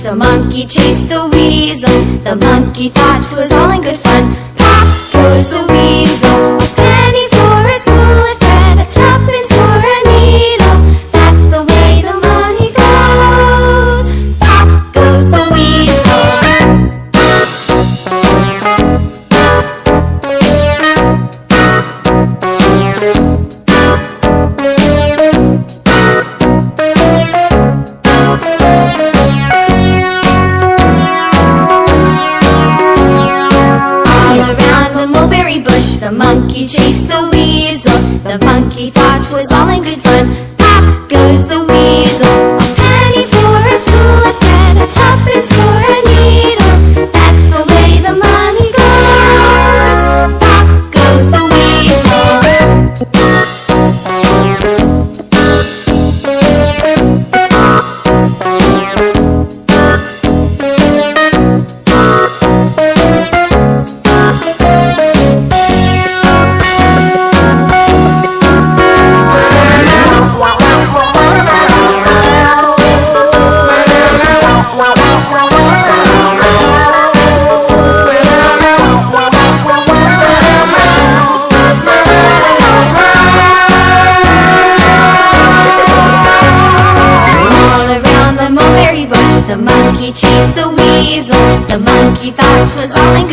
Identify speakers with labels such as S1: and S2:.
S1: The monkey chased the weasel. The monkey thought it was all in good fun. Pop goes the weasel. A penny for a spool of thread, a tuppence for a needle. That's the way the money goes. Pop goes the weasel. The monkey chased the weasel. The monkey thought it was all in good fun. Pop goes the weasel. A penny for a spool of thread, a tuppence for a needle. That's the way the money goes. Pop goes the weasel. The monkey chased the weasel. The monkey thought it was all in